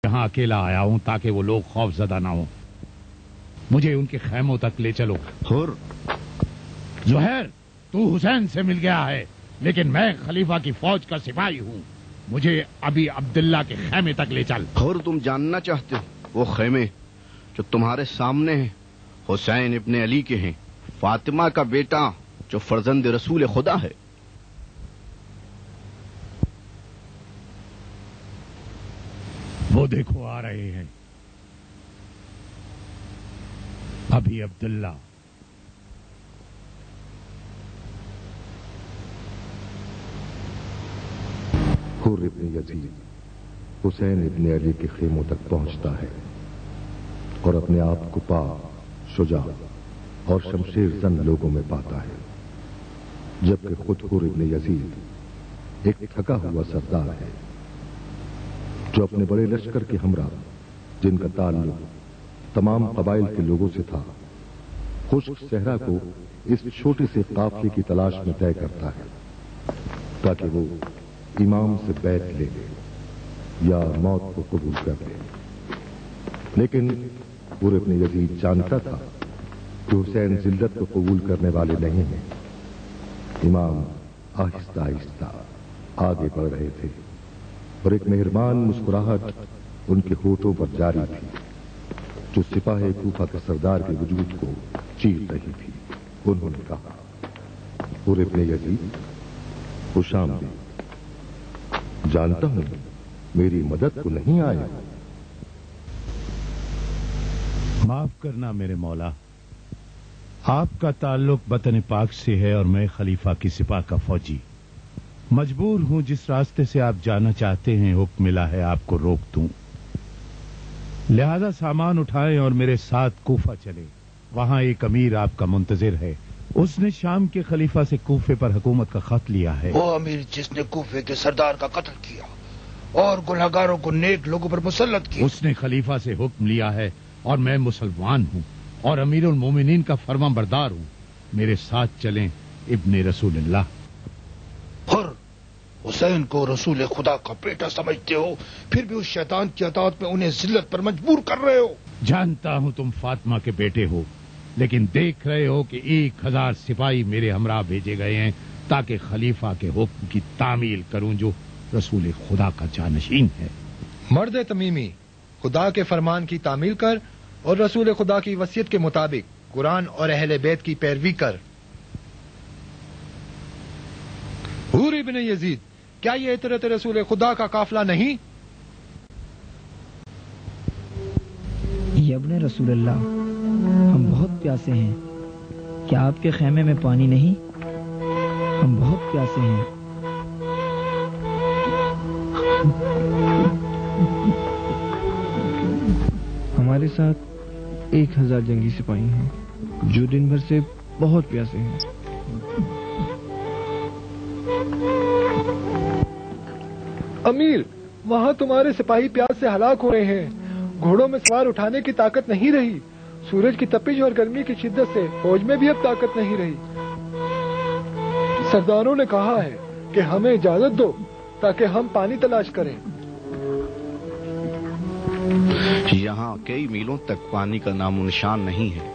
یہاں اکیلا آیا ہوں تاکہ وہ لوگ خوف زدہ نہ ہوں. مجھے ان کے خیموں تک لے چلو. زہیر، تو حسین سے مل گیا ہے، لیکن میں خلیفہ کی فوج کا سپاہی ہوں. مجھے ابھی عبداللہ کے خیمے تک لے چل. اور تم جاننا چاہتے ہو وہ خیمے جو تمہارے سامنے ہیں حسین ابن علی کے ہیں، فاطمہ کا بیٹا جو فرزند رسول خدا ہے. وہ دیکھو آ رہے ہیں. ابھی عبداللہ. حور ابن یزید حسین ابن علی کے خیموں تک پہنچتا ہے اور اپنے آپ کو پاک، شجاع اور شمشیر زن لوگوں میں پاتا ہے، جبکہ خود حور ابن یزید ایک تھکا ہوا سردار ہے جو اپنے بڑے لشکر کے ہمراہ، جن کا تعلق تمام قبائل کے لوگوں سے تھا، خشک صحرا کو اس چھوٹے سے قافلے کی تلاش میں طے کرتا ہے تاکہ وہ امام سے بیعت لے لے یا موت کو قبول کر لے. لیکن حور ابن یزید جانتا تھا کہ حسین ذلت کو قبول کرنے والے نہیں ہیں. امام آہستہ آہستہ آگے بڑھ رہے تھے اور ایک مہربان مسکراہٹ ان کے ہونٹوں پر جاری تھی جو سپاہ کوفہ کے سردار کے وجود کو چیر رہی تھی. انہوں نے کہا، حور ابن یزید، خوش آمدید. جانتا ہوں میری مدد کو نہیں آیا. معاف کرنا میرے مولا، آپ کا تعلق وطن پاک سے ہے اور میں خلیفہ کی سپاہ کا فوجی. مجبور ہوں جس راستے سے آپ جانا چاہتے ہیں حکم ملا ہے آپ کو روک دوں. لہذا سامان اٹھائیں اور میرے ساتھ کوفہ چلیں. وہاں ایک امیر آپ کا منتظر ہے. اس نے شام کے خلیفہ سے کوفے پر حکومت کا خط لیا ہے. وہ امیر جس نے کوفے کے سردار کا قتل کیا اور گنہگاروں کو نیک لوگوں پر مسلط کیا. اس نے خلیفہ سے حکم لیا ہے اور میں مسلمان ہوں اور امیر المومنین کا فرما بردار ہوں. میرے ساتھ چلیں ابن رسول اللہ. اور حسین کو رسول خدا کا بیٹا سمجھتے ہو، پھر بھی اس شیطان کی اطاعت میں انہیں ذلت پر مجبور کر رہے ہو. جانتا ہوں تم فاطمہ کے بیٹے ہو، لیکن دیکھ رہے ہو کہ 1000 سپاہی میرے ہمراہ بھیجے گئے ہیں تاکہ خلیفہ کے حکم کی تعمیل کروں جو رسول خدا کا جانشین ہے. مرد تمیمی، خدا کے فرمان کی تعمیل کر اور رسول خدا کی وصیت کے مطابق قرآن اور اہل بیت کی پیروی کر. حور ابن یزید، کیا یہ اطرت رسول خدا کا قافلہ نہیں؟ یہ ابن رسول اللہ، ہم بہت پیاسے ہیں. کیا آپ کے خیمے میں پانی نہیں؟ ہم بہت پیاسے ہیں. ہمارے ساتھ 1000 جنگی سپاہی ہیں جو دن بھر سے بہت پیاسے ہیں. امیر، وہاں تمہارے سپاہی پیاس سے ہلاک ہو رہے ہیں. گھوڑوں میں سوار اٹھانے کی طاقت نہیں رہی. سورج کی تپش اور گرمی کی شدت سے فوج میں بھی اب طاقت نہیں رہی. سرداروں نے کہا ہے کہ ہمیں اجازت دو تاکہ ہم پانی تلاش کریں. یہاں کئی میلوں تک پانی کا نام و نشان نہیں ہے.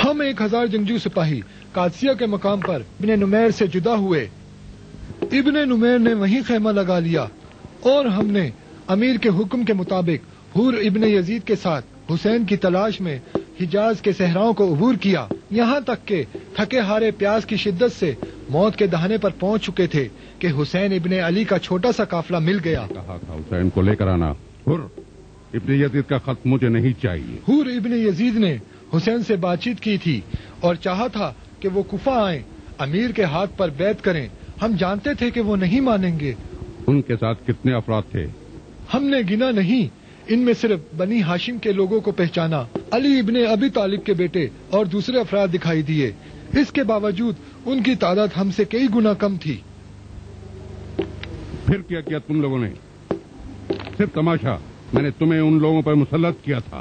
ہم 1000 جنگجو سپاہی قادسیہ کے مقام پر ابن نمیر سے جدا ہوئے. ابن نمیر نے وہیں خیمہ لگا لیا اور ہم نے امیر کے حکم کے مطابق حور ابن یزید کے ساتھ حسین کی تلاش میں حجاز کے صحراؤں کو عبور کیا، یہاں تک کہ تھکے ہارے پیاس کی شدت سے موت کے دہانے پر پہنچ چکے تھے کہ حسین ابن علی کا چھوٹا سا قافلہ مل گیا. کہا تھا حسین کو لے کر آنا. ابن یزید کا خط مجھے نہیں چاہیے. حور ابن یزید نے حسین سے بات چیت کی تھی اور چاہا تھا کہ وہ کوفہ آئیں، امیر کے ہاتھ پر بیعت کریں. ہم جانتے تھے کہ وہ نہیں مانیں گے. ان کے ساتھ کتنے افراد تھے؟ ہم نے گنا نہیں، ان میں صرف بنی ہاشم کے لوگوں کو پہچانا، علی ابن ابی طالب کے بیٹے اور دوسرے افراد دکھائی دیے. اس کے باوجود ان کی تعداد ہم سے کئی گنا کم تھی. پھر کیا کیا تم لوگوں نے؟ صرف تماشا. میں نے تمہیں ان لوگوں پر مسلط کیا تھا.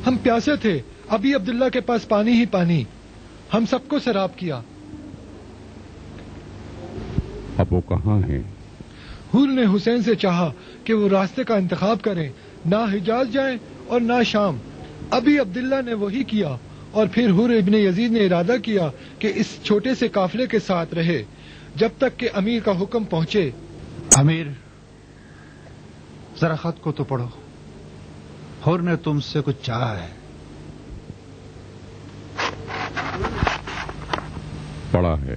ہم پیاسے تھے، ابھی عبداللہ کے پاس پانی ہی پانی. ہم سب کو سیراب کیا. اب وہ کہاں ہیں؟ حور نے حسین سے چاہا کہ وہ راستے کا انتخاب کریں، نہ حجاز جائیں اور نہ شام. ابھی عبداللہ نے وہی کیا اور پھر حور ابن یزید نے ارادہ کیا کہ اس چھوٹے سے قافلے کے ساتھ رہے جب تک کہ امیر کا حکم پہنچے. امیر، ذرا خط کو تو پڑھو. حور نے تم سے کچھ چاہا ہے. پڑا ہے.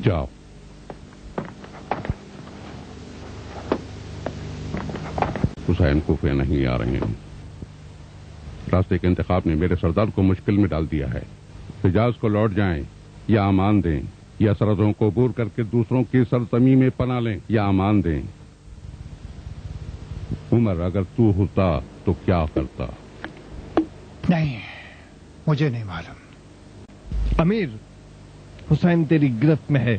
جاؤ. حسین کوفے نہیں آ رہے ہیں. راستے کے انتخاب نے میرے سردار کو مشکل میں ڈال دیا ہے. حجاز کو لوٹ جائیں یا امان دیں، یا سرحدوں کو عبور کر کے دوسروں کی سرزمین میں پناہ لیں یا امان دیں. عمر، اگر تو ہوتا تو کیا کرتا؟ نہیں، مجھے نہیں معلوم. امیر، حسین تیری گرفت میں ہے.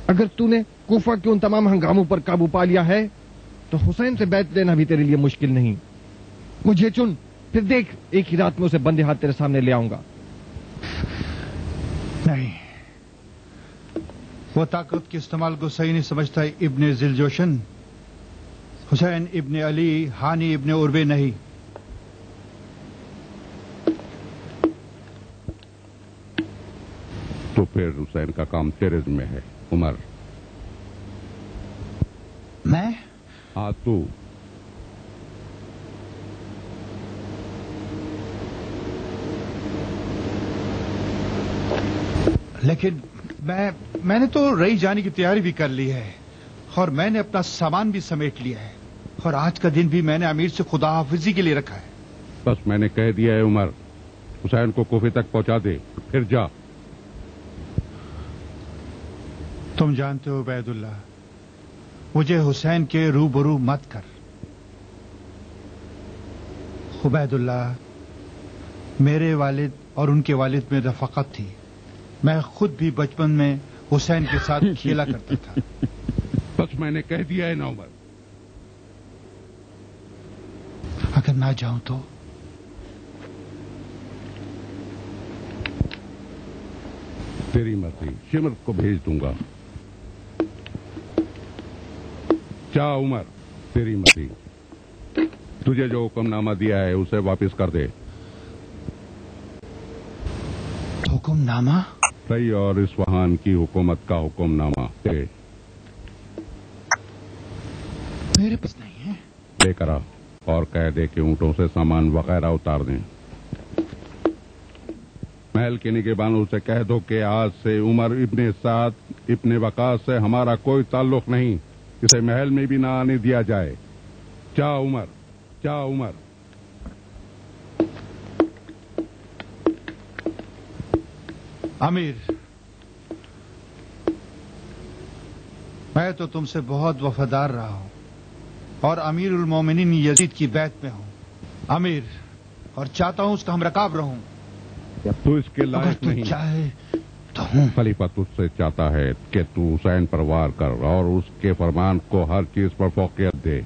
اگر تو نے کوفہ کے ان تمام ہنگاموں پر قابو پا لیا ہے تو حسین سے بیعت لینا بھی تیرے لیے مشکل نہیں. مجھے چن، پھر دیکھ ایک ہی رات میں اسے بندے ہاتھ تیرے سامنے لے آؤں گا. نہیں، وہ طاقت کے استعمال کو صحیح نہیں سمجھتا ابن ذیلجوشن. حسین ابن علی ہانی ابن عروہ نہیں. تو پھر حسین کا کام تیرے ذمہ ہے. عمر. میں؟ ہاں، تو. لیکن میں نے تو رئی جانے کی تیاری بھی کر لی ہے اور میں نے اپنا سامان بھی سمیٹ لیا ہے اور آج کا دن بھی میں نے امیر سے خدا حافظی کے لیے رکھا ہے. بس میں نے کہہ دیا ہے عمر، حسین کو کوفے تک پہنچا دے، پھر جا. تم جانتے ہو عبید اللہ، مجھے حسین کے روبرو مت کر. عبید اللہ، میرے والد اور ان کے والد میں رفاقت تھی. میں خود بھی بچپن میں حسین کے ساتھ کھیلا کرتا تھا. بس میں نے کہہ دیا ہے نا عمر. اگر نہ جاؤں تو؟ تیری مرضی. شمر کو بھیج دوں گا. جا عمر، تیری مرضی. تجھے جو حکم نامہ دیا ہے اسے واپس کر دے. حکم نامہ؟ رئی اور اصفہان کی حکومت کا حکم نامہ میرے پاس نہیں ہے. لے کر آ اور کہہ دے کہ اونٹوں سے سامان وغیرہ اتار دیں. محل کے نگہبانوں سے کہہ دو کہ آج سے عمر ابن سعد ابن وقاص سے ہمارا کوئی تعلق نہیں. اسے محل میں بھی نہ آنے دیا جائے. جا عمر، جا عمر. امیر، میں تو تم سے بہت وفادار رہا ہوں اور امیر المومنین یزید کی بیعت میں ہوں امیر، اور چاہتا ہوں اس کا ہم رکاب رہوں. تو اس کے لائق نہیں. چاہے تو ہوں. خلیفہ تجھ سے چاہتا ہے کہ تو حسین پر وار کر اور اس کے فرمان کو ہر چیز پر فوقیت دے.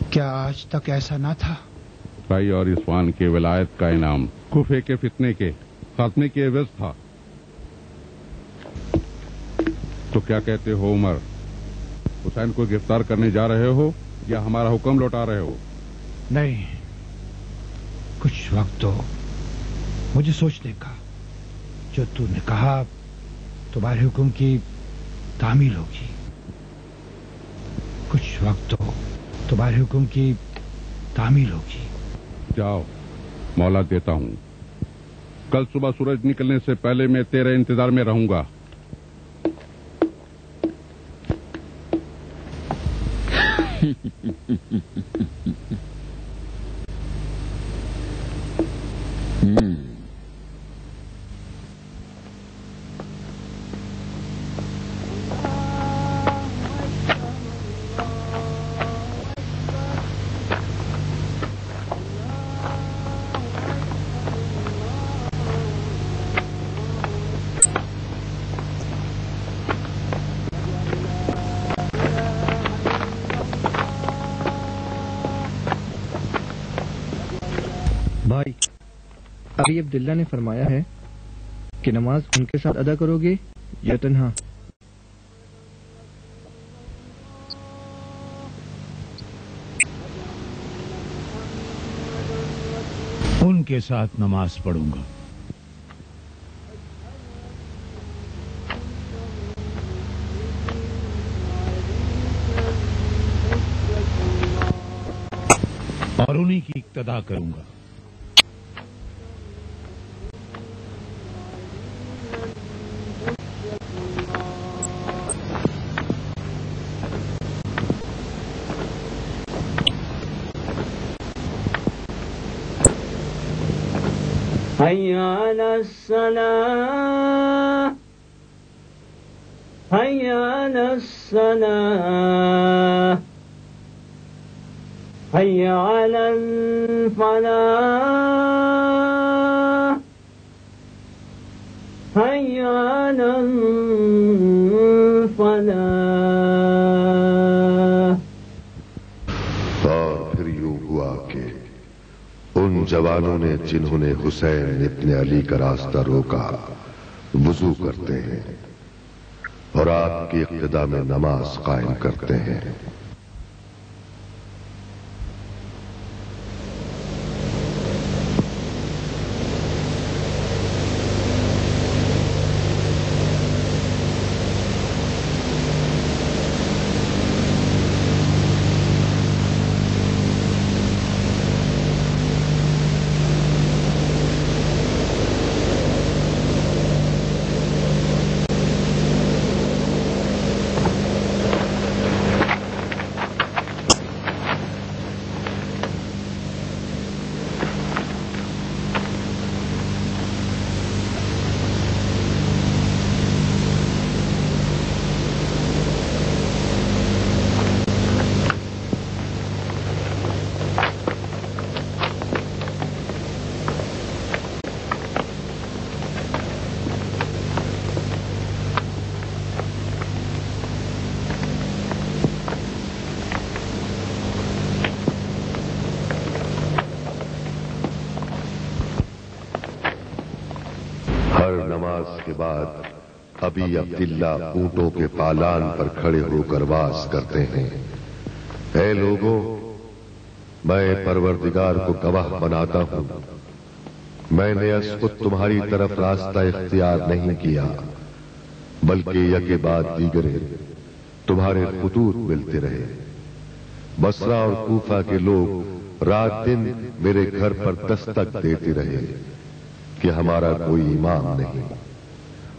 کیا آج تک ایسا نہ تھا؟ رئی اور اصفہان کی ولایت کا انعام کوفے کے فتنے کے خاتمے کے عوض تھا. تو کیا کہتے ہو عمر؟ حسین کو گرفتار کرنے جا رہے ہو یا ہمارا حکم لوٹا رہے ہو؟ نہیں، کچھ وقت تو مجھے سوچنے کا. جو تو نے کہا تمہارے حکم کی تعمیل ہوگی. کچھ وقت تو تمہارے حکم کی تعمیل ہوگی. جاؤ، مولا دیتا ہوں. کل صبح سورج نکلنے سے پہلے میں تیرے انتظار میں رہوں گا. بھائی، ابھی عبداللہ نے فرمایا ہے کہ نماز ان کے ساتھ ادا کرو گے یا تنہا؟ ان کے ساتھ نماز پڑھوں گا۔ اور انہی کی اقتدا کروں گا۔ حي على الصلاة حي على الصلاة حي على الفلاح حي على الفلاح۔ اور پھر یوں ہوا کہ ان جوانوں نے جنہوں نے حسین ابن علی کا راستہ روکا وضو کرتے ہیں اور آپ کی اقتدا میں نماز قائم کرتے ہیں۔ نماز کے بعد ابی عبداللہ اونٹوں کے پالان پر کھڑے ہو کر واز کرتے ہیں، اے لوگوں، میں پروردگار کو گواہ بناتا ہوں، میں نے اس خود تمہاری طرف راستہ اختیار نہیں کیا، بلکہ یکے بعد دیگرے تمہارے خطوط ملتے رہے۔ بصرہ اور کوفہ کے لوگ رات دن میرے گھر پر دستک دیتے رہے کہ ہمارا کوئی امام نہیں،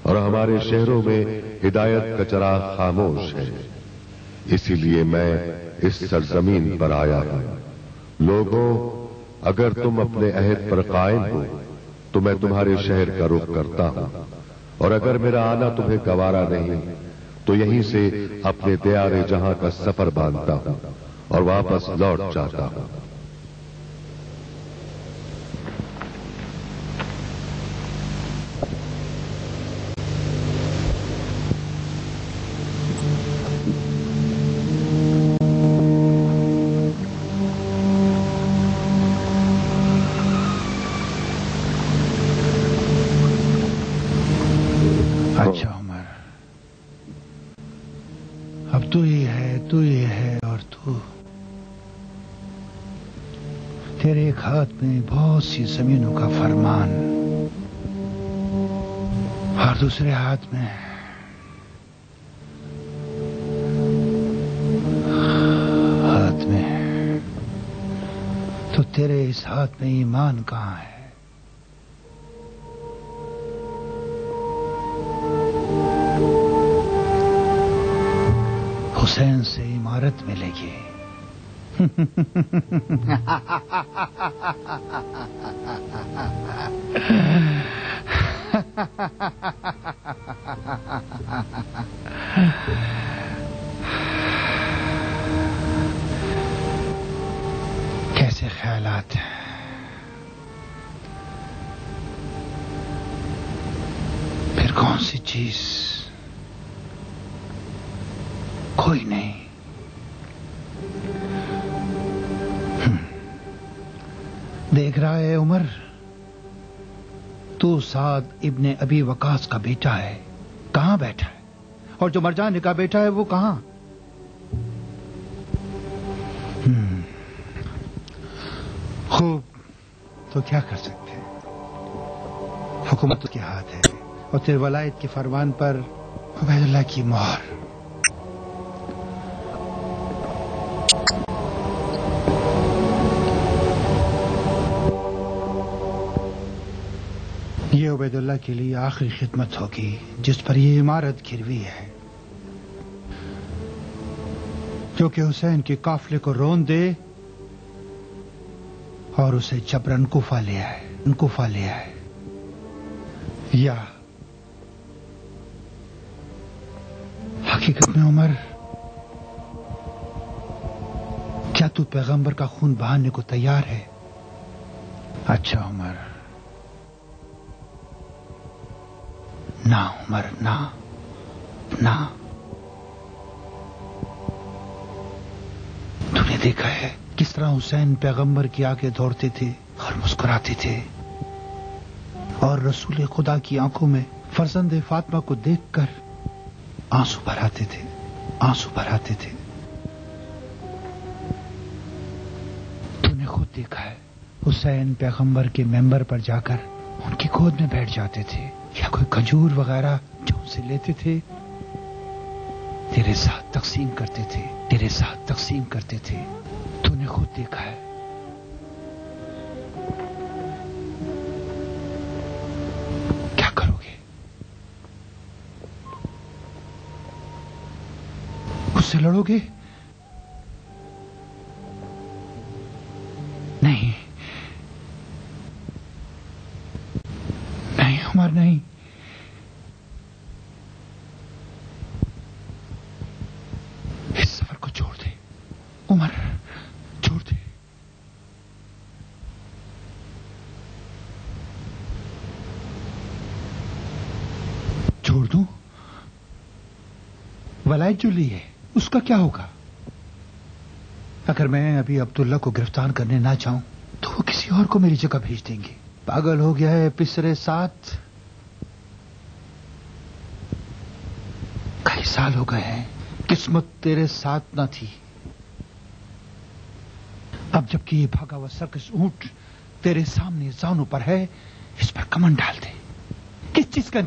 اور ہمارے شہروں میں ہدایت کا چراغ خاموش ہے، اسی لیے میں اس سرزمین پر آیا ہوں۔ لوگوں، اگر تم اپنے عہد پر قائم ہو تو میں تمہارے شہر کا رخ کرتا ہوں، اور اگر میرا آنا تمہیں گوارا نہیں تو یہیں سے اپنے دیار جہاں کا سفر باندھتا ہوں اور واپس لوٹ جاتا ہوں۔ اچھا عمر، اب تو یہ ہے اور تو تیرے ایک ہاتھ میں بہت سی زمینوں کا فرمان اور دوسرے ہاتھ میں تو تیرے اس ہاتھ میں ایمان کہاں ہے؟ حسین سے عمارت ملے گی، کیسے خیالات ہیں؟ پھر کون سی چیز؟ کوئی نہیں. دیکھ رہا ہے عمر، تو سعد ابن ابی وقاص کا بیٹا ہے، کہاں بیٹھا ہے؟ اور جو مرجان کا بیٹا ہے وہ کہاں؟ خوب، تو کیا کر سکتے ہیں؟ حکومت کے ہاتھ ہے اور تیرے ولایت کے فرمان پر عبید اللہ کی مہر. یہ عبید اللہ کے لیے آخری خدمت ہوگی جس پر یہ عمارت گروی ہے، جو کہ حسین کے قافلے کو رون دے اور اسے جبرن کوفہ لے آئے. یا حقیقت میں عمر، کیا تو پیغمبر کا خون بہانے کو تیار ہے؟ اچھا عمر. نہ عمر، نہ. تو نے دیکھا ہے کس طرح حسین پیغمبر کی آگے دوڑتے تھے اور مسکراتے تھے، اور رسول خدا کی آنکھوں میں فرزند فاطمہ کو دیکھ کر آنسو بھراتے تھے. تو نے خود دیکھا ہے حسین پیغمبر کے ممبر پر جا کر ان کی گود میں بیٹھ جاتے تھے، یا کوئی کھجور وغیرہ جو ان سے لیتے تھے تیرے ساتھ تقسیم کرتے تھے. تو نے خود دیکھا ہے. کیا کرو گے؟ اس سے لڑو گے؟ نہیں عمر، نہیں. اس سفر کو چھوڑ دے عمر، چھوڑ دے. چھوڑ دوں؟ ولایت جو لی ہے اس کا کیا ہوگا؟ اگر میں ابھی عبداللہ کو گرفتار کرنے نہ چاہوں تو وہ کسی اور کو میری جگہ بھیج دیں گے. پاگل ہو گیا ہے پسرے ساتھ. کئی سال ہو گئے ہیں قسمت تیرے ساتھ نہ تھی. اب جبکہ یہ بھاگا ہوا سرکش اونٹ تیرے سامنے زانوں پر ہے، اس پر کمن ڈال دے. کس چیز کا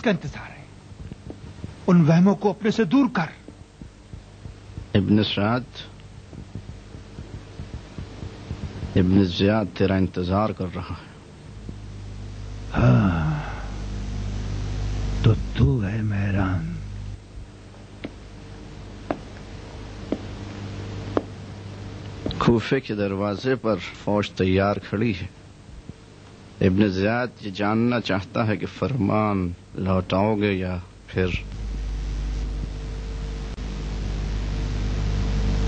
انتظار ہے؟ ان وہموں کو اپنے سے دور کر. ابن زیاد تیرا انتظار کر رہا ہے. ہاں تو ہے مہران. کوفے کے دروازے پر فوج تیار کھڑی ہے. ابن زیاد یہ جاننا چاہتا ہے کہ فرمان لوٹاؤ گے یا پھر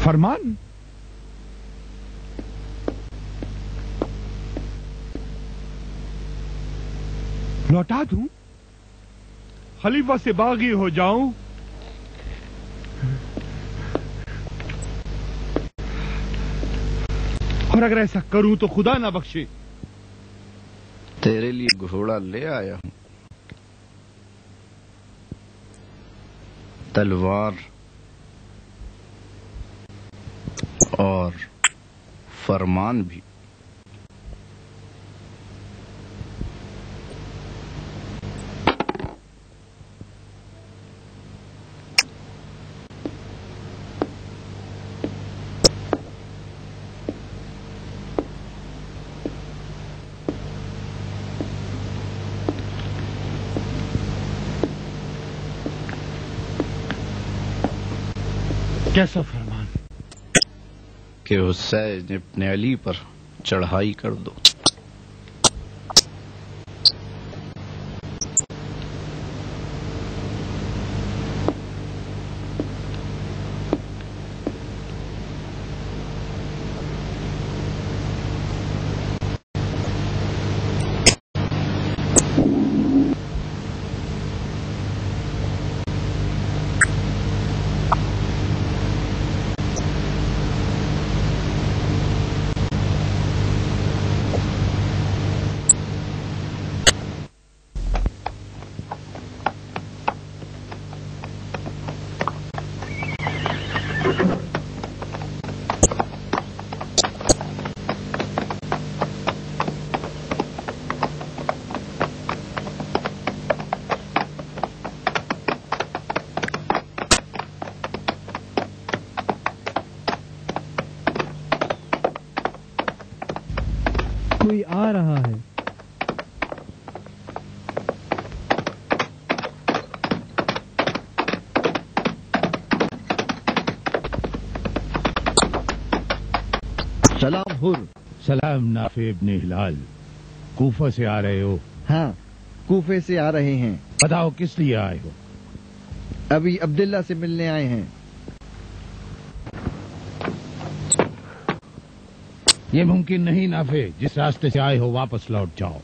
فرمان؟ لوٹا دوں؟ خلیفہ سے باغی ہو جاؤں؟ اور اگر ایسا کروں تو خدا نہ بخشے تیرے لیے گھوڑا لے آیا ہوں، تلوار اور فرمان بھی. کیسا فرمان؟ کہ حسین ابن علی پر چڑھائی کر دو۔ کوئی آ رہا ہے۔ سلام حر۔ سلام نافع ابن ہلال، کوفہ سے آ رہے ہو؟ ہاں، کوفے سے آ رہے ہیں۔ بتاؤ کس لیے آئے ہو؟ ابھی عبداللہ سے ملنے آئے ہیں۔ یہ ممکن نہیں نافع، جس راستے سے آئے ہو واپس لوٹ جاؤ۔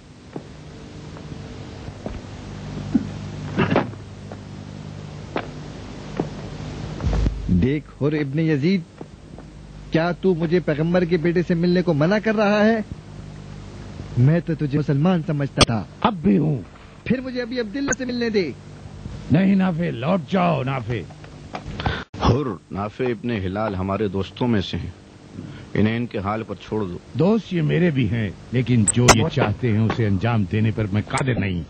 دیکھ حر ابن یزید، کیا تو مجھے پیغمبر کے بیٹے سے ملنے کو منع کر رہا ہے؟ میں تو تجھے مسلمان سمجھتا تھا۔ اب بھی ہوں۔ پھر مجھے ابھی عبداللہ سے ملنے دے۔ نہیں نافع، لوٹ جاؤ نافع۔ حر، نافع ابن ہلال ہمارے دوستوں میں سے ہیں، انہیں ان کے حال پر چھوڑ دو۔ دوست یہ میرے بھی ہیں، لیکن جو یہ چاہتے ہیں اسے انجام دینے پر میں قادر نہیں۔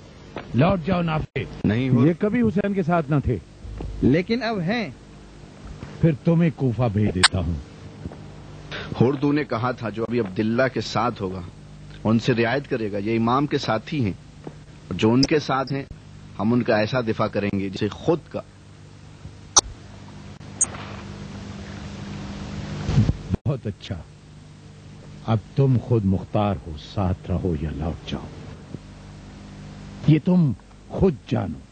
لوٹ جاؤ نافع۔ نہیں حر، یہ کبھی حسین کے ساتھ نہ تھے، لیکن اب ہیں۔ پھر تمہیں کوفہ بھیج دیتا ہوں۔ حر تو نے کہا تھا جو ابھی عبداللہ کے ساتھ ہوگا ان سے رعایت کرے گا، یہ امام کے ساتھی ہیں، اور جو ان کے ساتھ ہیں ہم ان کا ایسا دفاع کریں گے جسے خود کا۔ بہت اچھا، اب تم خود مختار ہو، ساتھ رہو یا لوٹ جاؤ، یہ تم خود جانو۔